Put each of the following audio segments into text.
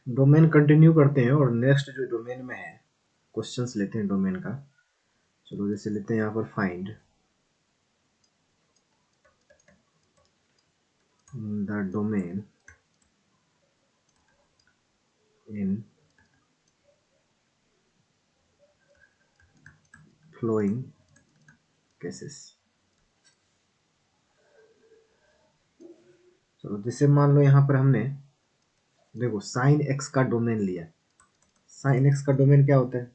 Domain continue करते हैं और नेक्स्ट जो डोमेन में है क्वेश्चंस लेते हैं डोमेन का। चलो जैसे लेते हैं यहाँ पर find the domain in flowing cases. चलो जैसे मान लो यहाँ पर हमने देखो साइन एक्स का डोमेन लिया। साइन एक्स का डोमेन क्या होता है?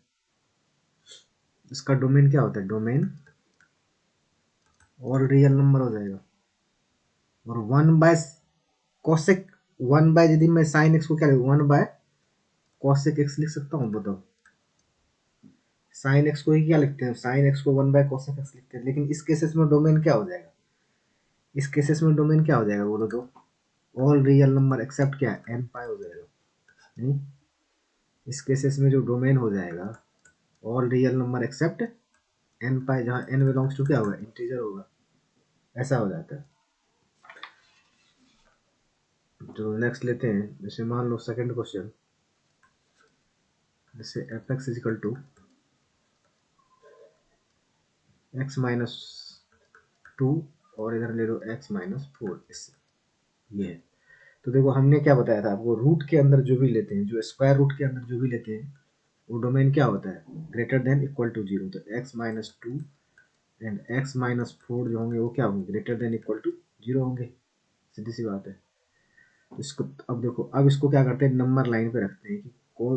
इसका डोमेन क्या होता है? डोमेन और रियल नंबर हो जाएगा। और one by cosec, one by यदि मैं साइन एक्स को क्या लिखूं? वन बाय कोसेक एक्स लिख सकता हूँ? बताओ, साइन एक्स को ही क्या लिखते हैं? साइन एक्स को वन बाय कोसेक एक्स लिखते हैं। लेकिन इस केसेस में डोमेन क्या हो जाएगा? इस केसेस में डोमेन क्या हो जाएगा बोलो तो? ऑल रियल नंबर एक्सेप्ट क्या? एन पाई हो जाएगा। नहीं, इस केसेस में जो डोमेन हो जाएगा all real number except n pi, जहां एन बिलोंग्स टू क्या होगा? इंटीजर होगा। ऐसा हो जाता है। तो नेक्स्ट लेते हैं, जैसे मान लो सेकंड क्वेश्चन, जैसे f x is equal to x minus two और इधर ले लो एक्स माइनस फोर। इससे ये है। तो देखो हमने क्या बताया था आपको, रूट के अंदर जो भी लेते हैं, जो स्क्वायर रूट के अंदर जो भी लेते हैं, वो डोमेन क्या होता है? Greater than equal to zero. तो x minus two and x minus four जो होंगे वो क्या होंगे? Greater than equal to zero होंगे। सीधी सी बात है। तो इसको अब देखो, अब इसको क्या करते हैं? नंबर लाइन पे रखते हैं कि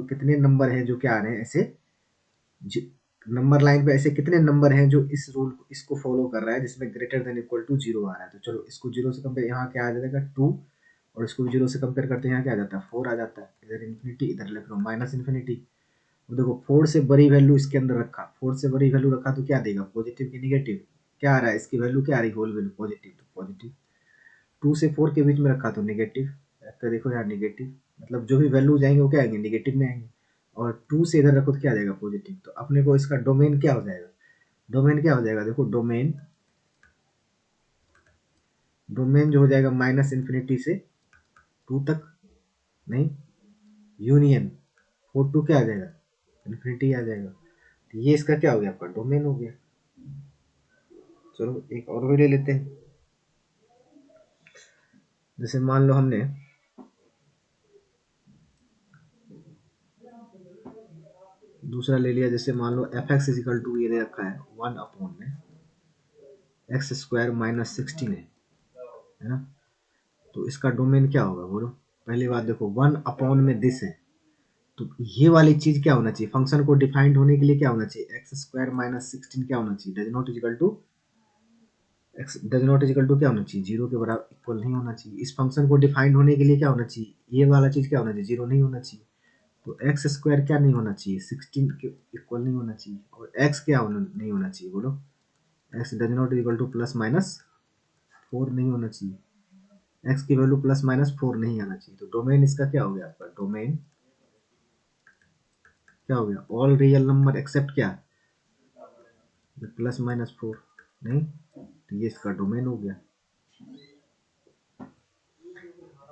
कितने नंबर हैं जो क्या आ रहे हैं ऐसे। नंबर लाइन पे ऐसे कितने नंबर हैं जो इस रूल इसको फॉलो कर रहा है, जिसमें greater than equal to zero आ रहा है। तो चलो इसको जीरो से कंपेयर, यहाँ क्या आ जाएगा? टू। और इसको भी जीरो से कंपेयर करते हैं, यहाँ क्या आ जाता है? फोर आ जाता है। इधर इन्फिनिटी, इधर लिख लो माइनस इन्फिनिटी। वो देखो फोर से बड़ी वैल्यू इसके अंदर रखा, फोर से बड़ी वैल्यू रखा तो क्या देगा? पॉजिटिव की निगेटिव? क्या आ रहा है? इसकी वैल्यू क्या आ रही? होल वैल्यू पॉजिटिव, तो पॉजिटिव। टू से फोर के बीच में रखा तो निगेटिव। तो देखो यार निगेटिव, मतलब जो भी वैल्यू जाएंगे वो क्या आएंगे? निगेटिव में आएंगे। और टू से इधर रखो तो क्या आ जाएगा? पॉजिटिव। तो अपने को इसका डोमेन क्या हो जाएगा? डोमेन क्या हो जाएगा? देखो डोमेन, डोमेन जो हो जाएगा माइनस इन्फिनिटी से टू तक, नहीं, यूनियन फोर टू क्या आ जाएगा? इन्फिनिटी आ जाएगा। तो ये इसका क्या हो गया? आपका डोमेन हो गया। चलो एक और भी ले लेते हैं। जैसे मान लो हमने दूसरा ले लिया, जैसे मान लो एफ एक्स इजिकल टू ये दे रखा है वन अपॉन में एक्स स्क्वायर माइनस सिक्सटीन है ना। तो इसका डोमेन क्या होगा बोलो? पहली बात देखो, वन अपॉन में दिस है, तो ये वाली चीज क्या होना चाहिए? फंक्शन को डिफाइंड होने के लिए क्या होना चाहिए? एक्स स्क्वायर माइनस सिक्सटीन क्या होना चाहिए? Does not is equal to x, does not is equal to क्या होना चाहिए? जीरो के बराबर, इक्वल नहीं होना चाहिए। इस फंक्शन को डिफाइंड होने के लिए क्या होना चाहिए? ये वाला चीज क्या होना चाहिए? जीरो नहीं होना चाहिए। तो एक्स स्क्वायर क्या नहीं होना चाहिए? सिक्सटीन के इक्वल नहीं होना चाहिए। और एक्स क्या नहीं होना चाहिए बोलो? X does not equal two plus minus four नहीं होना चाहिए। एक्स की वैल्यू प्लस माइनस फोर नहीं आना चाहिए। तो डोमेन इसका क्या हो गया? आपका डोमेन क्या हो गया? ऑल रियल नंबर एक्सेप्ट क्या? Plus minus four. नहीं, तो ये इसका डोमेन हो गया।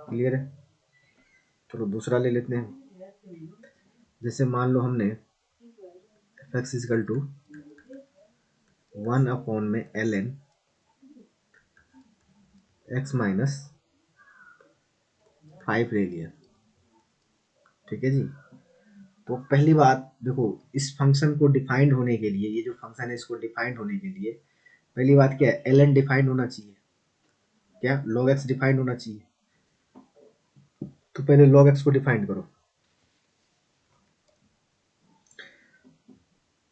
क्लियर है? चलो दूसरा ले लेते हैं। जैसे मान लो हमने f x equal to one upon में l n x minus five ले लिया। ठीक है जी। तो पहली बात देखो, इस फंक्शन को डिफाइंड होने के लिए, ये जो फंक्शन है इसको डिफाइंड होने के लिए पहली बात क्या है? एल एन डिफाइंड होना चाहिए। क्या? लॉग एक्स डिफाइंड होना चाहिए। तो पहले लॉग एक्स को डिफाइंड करो।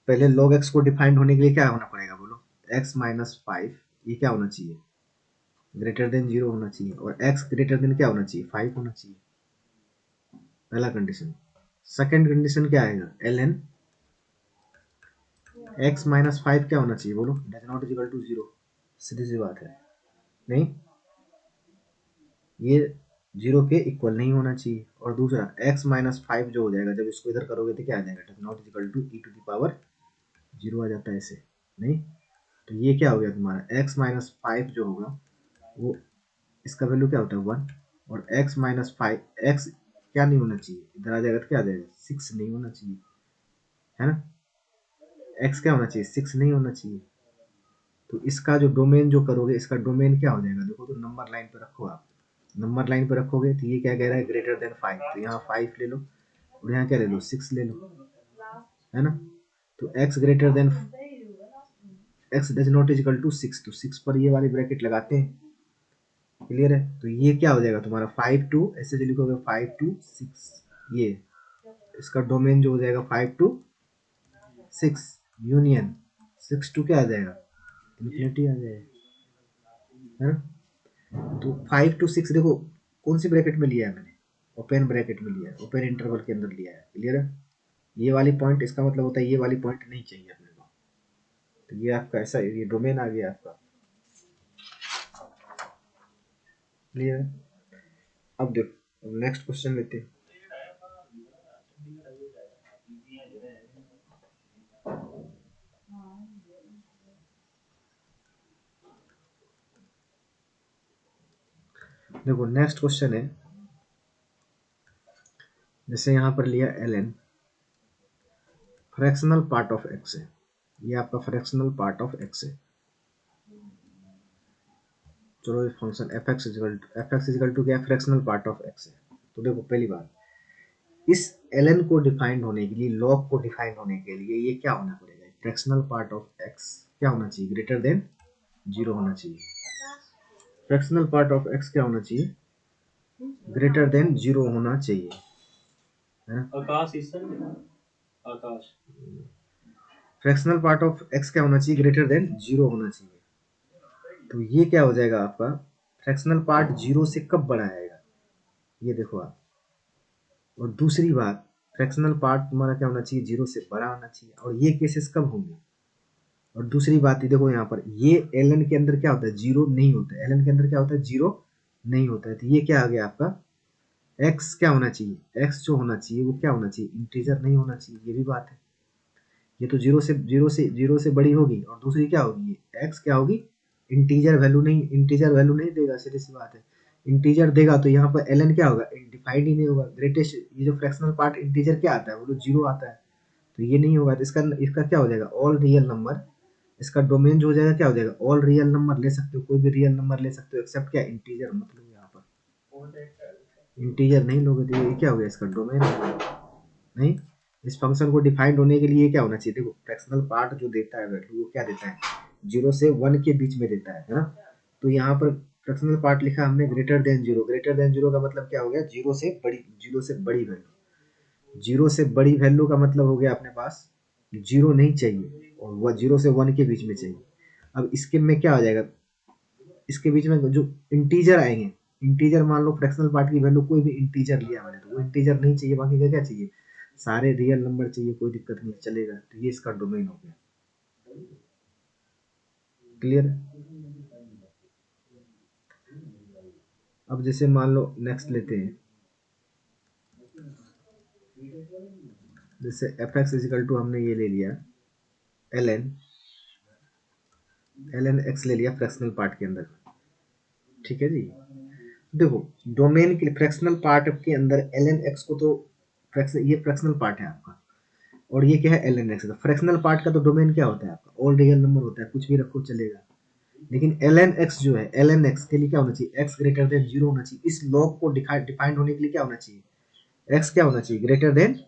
पहले log x को डिफाइंड होने के लिए क्या होना पड़ेगा बोलो? x माइनस फाइव ये क्या होना चाहिए? ग्रेटर देन जीरो होना चाहिए। और x ग्रेटर देन क्या होना चाहिए? फाइव होना चाहिए। पहला कंडीशन। सेकंड कंडीशन क्या आएगा? L n x minus five क्या होना चाहिए बोलो? Does not equal to zero. सीधी सी बात है। नहीं, ये जीरो के इक्वल नहीं होना चाहिए। और दूसरा x माइनस फाइव जो हो जाएगा, जब इसको इधर करोगे तो क्या आ जाएगा? Does not equal to e to the power zero आ जाता है ऐसे। नहीं, तो ये क्या हो गया तुम्हारा? x माइनस फाइव जो होगा वो, इसका वैल्यू क्या होता है? वन। और x माइनस फाइव, एक्स क्या नहीं होना चाहिए, इधर आ जाएगा तो क्या आ जाएगा, 6 नहीं होना चाहिए, है ना। x क्या होना चाहिए, 6 नहीं होना चाहिए। तो इसका जो डोमेन जो करोगे, इसका डोमेन क्या हो जाएगा, देखो तो नंबर लाइन पे रखो आप, नंबर लाइन पे रखोगे तो ये क्या कह रहा है, ग्रेटर देन 5, तो यहाँ 5 ले लो और यहाँ क्या ले लो, 6 ले लो, है ना। तो x greater than x does not equal to 6, तो 6 पर ये वाली ब्रैकेट लगाते हैं, क्लियर है। तो ये क्या हो जाएगा तुम्हारा 5 टू, ऐसे जो लिखोगे 5 टू 6, ये इसका डोमेन जो हो जाएगा 5 टू 6 यूनियन 6 टू क्या आ जाएगा, इन्फिनिटी आ जाएगा, है ना। तो 5 टू 6 देखो कौन सी ब्रैकेट में लिया है मैंने, ओपन ब्रैकेट में लिया है, ओपन इंटरवल के अंदर लिया है, क्लियर है। ये वाली पॉइंट, इसका मतलब होता है ये वाली पॉइंट नहीं चाहिए अपने को, तो ये आपका ऐसा ये डोमेन आ गया आपका, क्लियर है। अब देखो नेक्स्ट क्वेश्चन लेते हैं। देखो नेक्स्ट क्वेश्चन है, जैसे यहाँ पर लिया ln, fractional part of x है, ये आपका फ्रैक्शनल पार्ट ऑफ x है। चलो इस फंक्शन f(x) टू क्या, फ्रैक्शनल पार्ट ऑफ x है। तो देखो पहली बात, इस ln को डिफाइंड होने के लिए, लॉग को डिफाइंड होने के लिए ये क्या होना पड़ेगा, फ्रैक्शनल पार्ट ऑफ x क्या होना चाहिए, ग्रेटर देन 0 होना चाहिए। फ्रैक्शनल पार्ट ऑफ x क्या होना चाहिए, ग्रेटर देन 0 होना चाहिए, है ना। Akash Akash fractional part of x क्या होना चाहिए, ग्रेटर देन 0 होना चाहिए। तो ये क्या हो जाएगा आपका, फ्रैक्शनल पार्ट 0 से कब बड़ा आएगा, ये देखो आप। और दूसरी बात, फ्रैक्शनल पार्ट तुम्हारा क्या होना चाहिए, 0 से बड़ा होना चाहिए, और ये केसेस कब होंगे। और दूसरी बात ये देखो यहाँ पर, ये ln के अंदर क्या होता है, 0 नहीं होता है, ln के अंदर क्या होता है, 0 नहीं होता है। तो ये क्या आ गया आपका, x क्या होना चाहिए, x जो होना चाहिए वो क्या होना चाहिए, इंटीजर नहीं होना चाहिए, ये भी बात है। ये तो जीरो से बड़ी होगी, और दूसरी क्या होगी, ये x क्या होगी, इंटीजर वैल्यू नहीं देगा, सीधी सी बात है। इंटीजर देगा तो यहाँ पर ln क्या होगा, डिफाइंड ही नहीं होगा। ग्रेटेस्ट ये जो फ्रैक्शनल पार्ट इंटीजर क्या आता है, वो तो 0 आता है, तो ये नहीं होगा। तो इसका इसका क्या हो जाएगा, ऑल रियल नंबर, इसका डोमेन जो हो जाएगा क्या हो जाएगा, ऑल रियल नंबर ले सकते हो, कोई भी रियल नंबर ले सकते हो एक्सेप्ट क्या, इंटीजर, मतलब यहाँ पर इंटीजर नहीं लोगे तो ये क्या हो गया, इसका डोमेन हो गया। नहीं, इस फंक्शन को डिफाइंड होने के लिए क्या होना चाहिए, देखो फ्रैक्शनल पार्ट जो देता है वैल्यू वो क्या देता है, 0 से 1 के बीच में देता है ना। तो यहाँ पर फ्रैक्शनल पार्ट लिखा हमने ग्रेटर देन 0, ग्रेटर देन 0 का मतलब क्या हो गया, 0 से बड़ी वैल्यू, 0 से बड़ी वैल्यू का मतलब हो गया अपने पास 0 नहीं चाहिए, और वह 0 से 1 के बीच में चाहिए। अब इसके में क्या आ जाएगा, इसके बीच में जो इंटीजर आएंगे, इंटीजर मान लो फ्रैक्शनल पार्ट की वैल्यू कोई भी इंटीजर लिया मैंने, तो वो इंटीजर नहीं चाहिए, बाकी का क्या चाहिए, सारे रियल नंबर चाहिए, कोई दिक्कत नहीं चलेगा। तो ये इसका डोमेन हो गया, क्लियर। अब जैसे मान लो नेक्स्ट लेते हैं, जैसे एफ एक्स इजिकल टू हमने ये ले लिया एल एन एक्स ले लिया फ्रैक्शनल पार्ट के अंदर, ठीक है जी। देखो डोमेन के लिए फ्रैक्शनल पार्ट के अंदर एल एन एक्स को तो ये फ्रैक्शनल पार्ट है आपका, और ये क्या है l n x. Fractional part का तो डोमेन क्या होता है आपका, ऑल रियल नंबर होता है, कुछ भी रखो चलेगा। लेकिन एल एन एक्स जो है, एल एन एक्स के लिए क्या होना चाहिए, एक्स ग्रेटर देन 0 होना चाहिए। इस लॉग को डिफाइंड होने के लिए क्या होना चाहिए, एक्स क्या होना चाहिए, ग्रेटर देन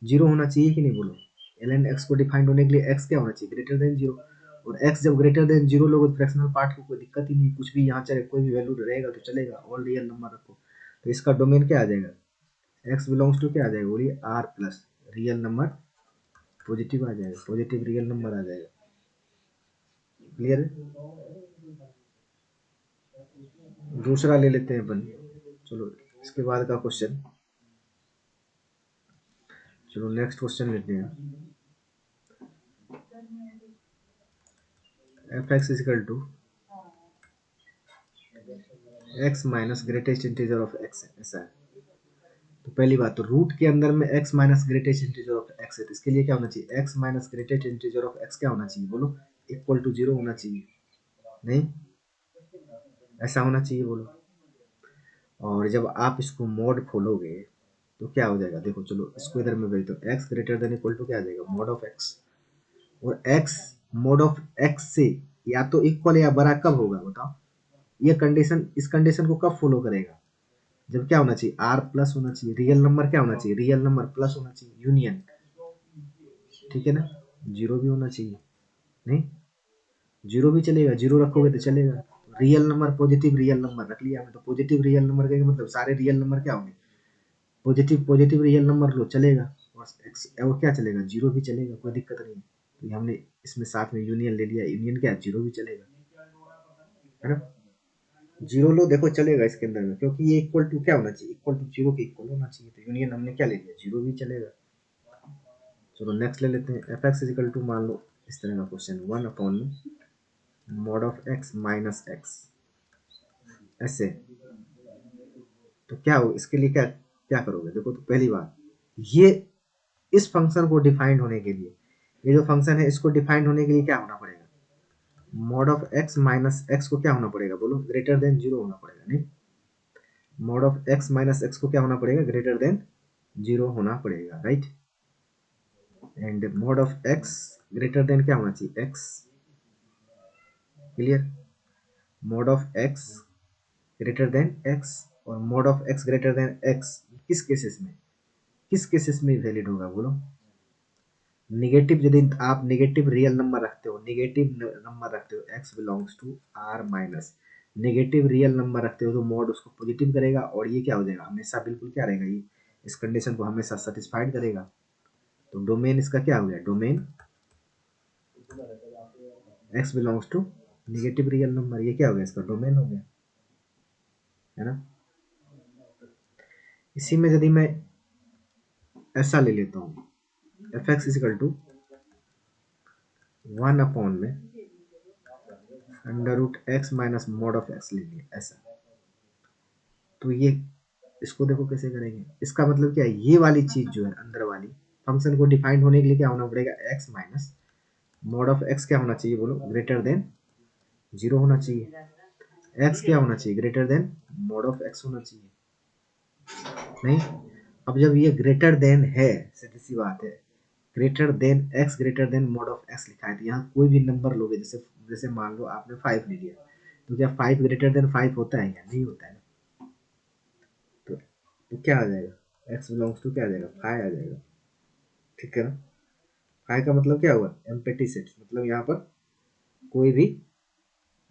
0 होना चाहिए कि नहीं, बोलो। एल एन एक्स को डिफाइंड होने के लिए एक्स क्या होना चाहिए, ग्रेटर देन 0। और एक्स जब ग्रेटर देन 0 लोगे तो फ्रैक्शनल पार्ट को कोई दिक्कत ही नहीं, कुछ भी यहाँ चले, कोई भी वैल्यू रहेगा तो चलेगा, ऑल रियल नंबर रखो। तो इसका डोमेन क्या आ जाएगा, एक्स बिलोंग्स टू क्या आ जाएगा, बोलिए R plus real number, positive आ जाएगा, पॉजिटिव रियल नंबर आ जाएगा, क्लियर है। दूसरा ले लेते हैं अपन, चलो इसके बाद का क्वेश्चन, चलो नेक्स्ट क्वेश्चन लेते हैं। F x is equal to x minus greatest integer of x, ऐसा है। तो पहली बात तो रूट के अंदर में x minus greatest integer of x है, तो इसके लिए क्या होना चाहिए, x minus greatest integer of x क्या होना चाहिए, बोलो, इक्वल टू 0 होना चाहिए, नहीं ऐसा होना चाहिए, बोलो। और जब आप इसको मोड खोलोगे, तो क्या हो जाएगा, देखो चलो इसको इधर में भेज दो, x greater than equal to क्या आ जाएगा, मोड ऑफ एक्स। और एक्स मोड ऑफ एक्स से या तो इक्वल या बड़ा कब होगा बताओ, ये कंडीशन, इस कंडीशन को कब फॉलो करेगा, जब क्या होना चाहिए, आर प्लस होना चाहिए, रियल नंबर क्या होना चाहिए, रियल नंबर प्लस होना चाहिए, यूनियन, ठीक है ना, जीरो भी होना चाहिए, नहीं जीरो भी चलेगा, जीरो रखोगे तो चलेगा, real number positive real number रख लिया हमने, तो पॉजिटिव रियल नंबर का मतलब सारे रियल नंबर क्या होंगे, पॉजिटिव पॉजिटिव रियल नंबर लो चलेगा, और क्या चलेगा, जीरो भी चलेगा, कोई दिक्कत नहीं है। तो ये हमने इसमें साथ में यूनियन ले लिया, यूनियन क्या, जीरो भी चलेगा, है ना, जीरो लो देखो चलेगा इसके अंदर में, क्योंकि ये इक्वल टू क्या होना चाहिए, इक्वल टू जीरो के इक्वल होना चाहिए, तो यूनियन हमने क्या ले लिया, जीरो भी चलेगा। चलो नेक्स्ट ले लेते हैं, एफ एक्स इजिकल टू, मान लो इस तरह का question, one upon mod of x minus x, ऐसे, तो क्या हो इसके लिए, क्या क्या करोगे, देखो तो पहली बात, ये इस फंक्शन को डिफाइंड होने के लिए, ये जो फंक्शन है इसको डिफाइंड होने के लिए क्या होना पड़ेगा, mod of x minus x को क्या होना पड़ेगा, बोलो ग्रेटर देन जीरो होना पड़ेगा, नहीं, mod of x minus x को क्या होना पड़ेगा, ग्रेटर देन जीरो होना पड़ेगा, right, and mod of x greater than क्या होना चाहिए, x, clear, mod of x greater than x, और mod of x greater than x किस केसेस में, किस केसेस में वैलिड होगा बोलो, निगेटिव, यदि आप निगेटिव रियल नंबर रखते हो, निगेटिव नंबर रखते हो, x belongs to r minus, negative real number रखते हो तो मॉड उसको पॉजिटिव करेगा, और ये क्या हो जाएगा, हमेशा बिल्कुल क्या रहेगा, ये इस कंडीशन को हमेशा सेटिस्फाइड करेगा। तो डोमेन इसका क्या हो गया, domain x belongs to negative real number, ये क्या हो गया, इसका डोमेन हो गया, है ना। इसी में यदि मैं ऐसा ले लेता हूँ, f x is equal to one upon में under root x minus mod of x ले लिया ऐसा, तो ये इसको देखो कैसे करेंगे, इसका मतलब क्या है, ये वाली चीज जो है अंदर वाली फंक्शन को डिफाइंड होने के लिए क्या होना पड़ेगा, x minus mod of x क्या होना चाहिए बोलो, ग्रेटर देन जीरो होना चाहिए, एक्स क्या होना चाहिए, greater than mod of x होना चाहिए, नहीं, अब जब ये ग्रेटर देन है, सीधी सी बात है, greater than x greater then mod of x लिखा है, तो यहाँ कोई भी नंबर लोगे, जैसे जैसे मान लो आपने फाइव ले लिया, तो क्या फाइव ग्रेटर देन फाइव होता है या नहीं होता है, तो क्या आ जाएगा, एक्स बिलोंग्स टू क्या आ जाएगा, फाइव आ जाएगा, ठीक है ना, फाइव का मतलब क्या हुआ, एम्प्टी सेट, मतलब यहाँ पर कोई भी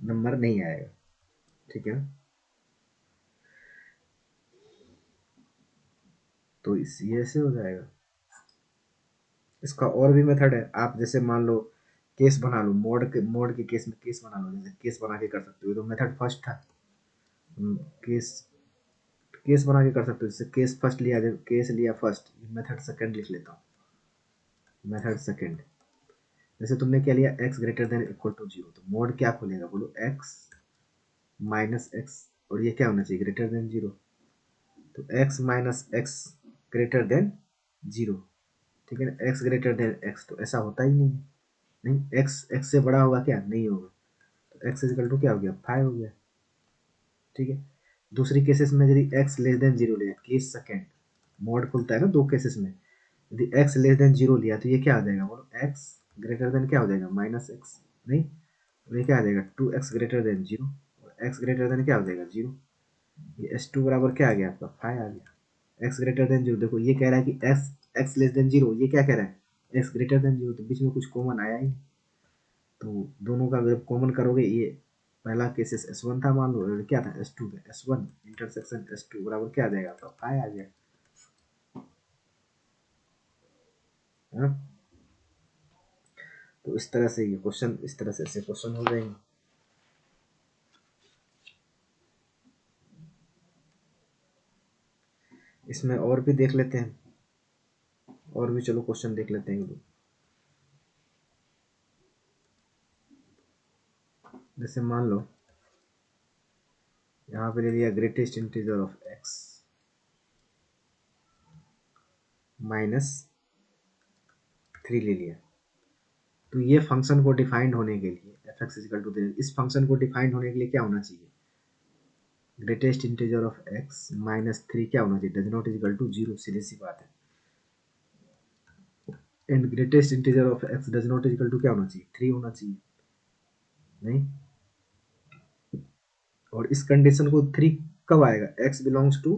नंबर नहीं आएगा, ठीक है ना, तो इस ये ऐसे हो जाएगा। इसका और भी मेथड है, आप जैसे मान लो केस बना लो, मोड के केस में केस बना लो, जैसे केस बना के कर सकते हो, तो मेथड फर्स्ट था, केस केस बना के कर सकते हो, जैसे केस फर्स्ट लिया, केस लिया फर्स्ट, मेथड सेकंड लिख लेता हूँ, मेथड सेकंड, जैसे तुमने क्या लिया, x greater than equal to zero, तो मोड क्या खोलेगा बोलो, x माइनस एक्स, और ये क्या होना चाहिए, ग्रेटर देन जीरो, तो x minus x greater than zero, ठीक है ना, x ग्रेटर देन x, तो ऐसा होता ही नहीं है, नहीं x से बड़ा होगा क्या, नहीं होगा, तो x इक्वल टू क्या हो गया, फाइव हो गया, ठीक है। दूसरी केसेस में यदि x लेस देन जीरो लिया, केस सेकेंड, मोड खुलता है ना दो केसेस में, यदि x लेस देन जीरो लिया तो ये क्या आ जाएगा बोलो, x ग्रेटर देन क्या हो जाएगा, माइनस एक्स, नहीं, और ये क्या आ जाएगा, two x greater than zero, और एक्स ग्रेटर देन क्या हो जाएगा, जीरो, ये एस टू बराबर क्या आ गया आपका, फाइव आ गया, एक्स ग्रेटर देन जीरो, देखो ये कह रहा है कि x x less than zero, ये क्या कह रहा है, एक्स ग्रेटर देन जीरो, तो बीच में कुछ कॉमन आया ही नहीं। तो दोनों का जब कॉमन करोगे, ये पहला केसेस एस वन था मान लो, और क्या था एस टू था, S one intersection S two बराबर क्या आ जाएगा आपका, फाइव आ गया, है ना। तो इस तरह से ये क्वेश्चन, इस तरह से ऐसे क्वेश्चन हो जाएंगे। इसमें और भी देख लेते हैं, और भी चलो क्वेश्चन देख लेते हैं, जैसे मान लो यहाँ पे ले लिया greatest integer of x minus three ले लिया, तो ये फंक्शन को डिफाइंड होने के लिए एफ एक्स इजिकल टू, इस फंक्शन को डिफाइंड होने के लिए क्या होना चाहिए, greatest integer of x minus 3 क्या होना चाहिए, does not is equal to 0, सीधी सी बात है। And greatest integer of x does not is equal to क्या होना चाहिए, 3 होना चाहिए, नहीं। और इस कंडीशन को 3 कब आएगा, एक्स बिलोंग्स टू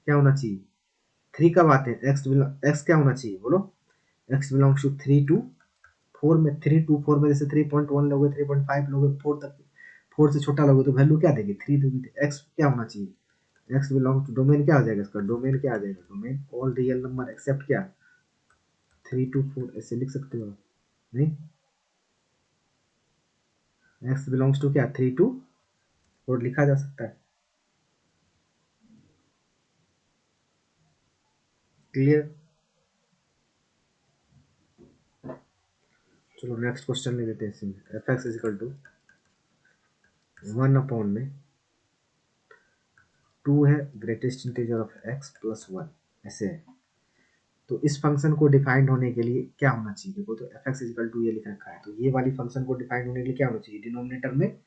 क्या होना चाहिए, 3 कब आते हैं, एक्स क्या होना चाहिए बोलो, एक्स बिलोंग्स टू 3 टू 4 में, 3 टू 4 में जैसे 3.1 लोगे, 3.5 लोगे, 4 तक, 4 से छोटा लोगे तो वैल्यू क्या देगी, 3 देगी। तो एक्स क्या होना चाहिए, एक्स बिलोंग्स टू, डोमेन क्या आ जाएगा इसका, डोमेन क्या आ जाएगा, domain all real number accept क्या, 3 टू 4, ऐसे लिख सकते हो, नहीं। एक्स बिलोंग्स टू क्या, 3 टू 4 लिखा जा सकता है, क्लियर। चलो नेक्स्ट क्वेश्चन ले लेते हैं इसमें, f x is equal to 1 upon में 2 है greatest integer of x plus 1, ऐसे है। तो इस फंक्शन को डिफाइंड होने के लिए क्या होना चाहिए, देखो तो एफ एक्स इजिकल टू ये लिख रखा है, तो ये वाली फंक्शन को डिफाइंड होने के लिए क्या होना चाहिए, डिनोमिनेटर में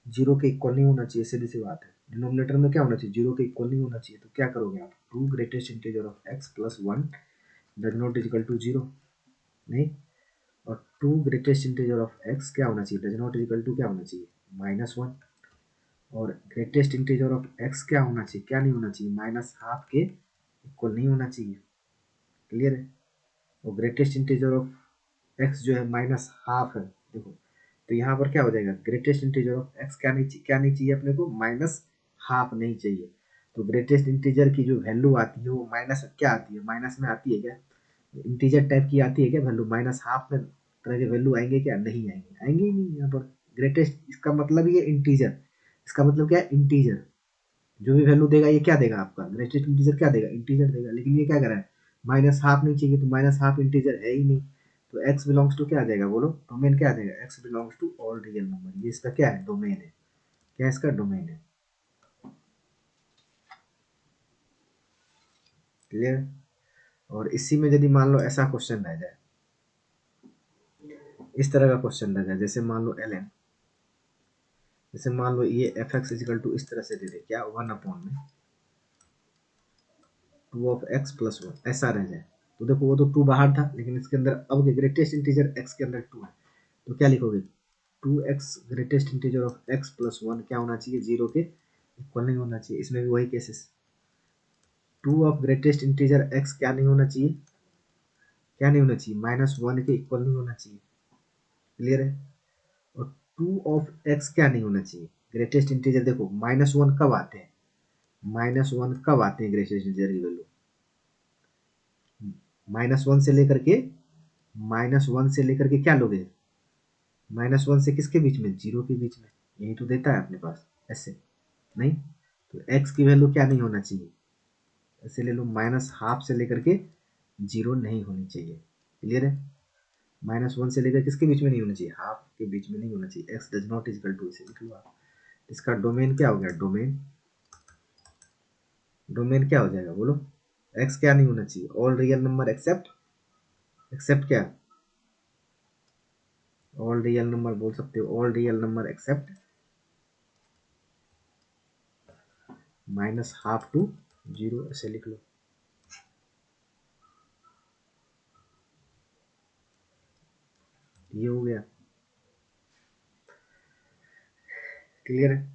जीरो के इक्वल नहीं होना चाहिए, सीधी सी बात है। डिनोमिनेटर में क्या होना चाहिए, जीरो के इक्वल नहीं होना चाहिए, तो क्या करोगे आप, 2 greatest integer of x plus 1 does not is equal to 0, नहीं। और 2 ग्रेटेस्ट इंटीजर ऑफ एक्स क्या होना चाहिए, डज नॉट इजिकल टू क्या होना चाहिए, -1। और ग्रेटेस्ट इंटीजर ऑफ एक्स क्या होना चाहिए, क्या नहीं होना चाहिए, -हाफ के इक्वल नहीं होना चाहिए, क्लियर है। और ग्रेटेस्ट इंटीजर ऑफ एक्स जो है -हाफ है, देखो तो यहाँ पर क्या हो जाएगा, ग्रेटेस्ट इंटीजर ऑफ एक्स क्या नहीं चाहिए अपने को, -हाफ नहीं चाहिए। तो ग्रेटेस्ट इंटीजर की जो वैल्यू आती है वो माइनस क्या आती है, माइनस में आती है क्या, इंटीजर टाइप की आती है क्या वैल्यू, -हाफ में तरह के वैल्यू आएंगे क्या, नहीं आएंगे, आएंगे ही नहीं यहाँ पर। ग्रेटेस्ट इसका मतलब ये इंटीजर, इसका मतलब क्या है, इंटीजर जो भी वैल्यू देगा ये क्या देगा आपका, ग्रेटेस्ट इंटीजर क्या देगा, इंटीजर देगा। लेकिन ये क्या कर रहा है, -हाफ नहीं चाहिए, तो -हाफ इंटीजर है ही नहीं। तो x बिलोंग्स टू क्या आ जाएगा बोलो, डोमेन क्या आ जाएगा, x belongs to all real number, ये इसका क्या है, डोमेन है, क्या इसका डोमेन है, क्लियर। और इसी में यदि मान लो ऐसा क्वेश्चन रह जाए, इस तरह का क्वेश्चन रह जाए, जैसे मान लो ln, जैसे मान लो ये एफ एक्स इजिकल टू इस तरह से दे दे क्या, 1 अपॉन में 2 ऑफ एक्स प्लस 1 ऐसा रह जाए, तो देखो वो तो 2 बाहर था, लेकिन इसके अंदर अब ग्रेटेस्ट इंटीजर x के अंदर 2 है, तो क्या लिखोगे, 2x greatest integer of x plus 1 क्या होना चाहिए, 0 के इक्वल नहीं होना चाहिए। इसमें भी वही cases, 2 of greatest integer x क्या नहीं होना चाहिए, क्या नहीं होना चाहिए, -1 के इक्वल नहीं होना चाहिए, क्लियर है। और 2 ऑफ x क्या नहीं होना चाहिए, ग्रेटेस्ट इंटीजर देखो -1 कब आते हैं, -1 कब आते हैं ग्रेटेस्ट इंटीजर की वैल्यू, -1 से लेकर के, -1 से लेकर के क्या लोगे, -1 से किसके बीच में, 0 के बीच में, यही तो देता है अपने पास, ऐसे, नहीं। तो x की वैल्यू क्या नहीं होना चाहिए, ऐसे ले लो, -हाफ से लेकर के 0 नहीं होनी चाहिए, क्लियर है। -1 से लेकर किसके बीच में नहीं होना चाहिए, हाफ के बीच में नहीं होना चाहिए, x does not is equal to, इसे लिख लो आप। इसका डोमेन क्या हो गया, डोमेन, डोमेन क्या हो जाएगा बोलो, x क्या नहीं होना चाहिए, all real number except, except क्या, ऑल रियल नंबर बोल सकते हो, all real number except -half to 0, ऐसे लिख लो, ये हो गया, क्लियर है।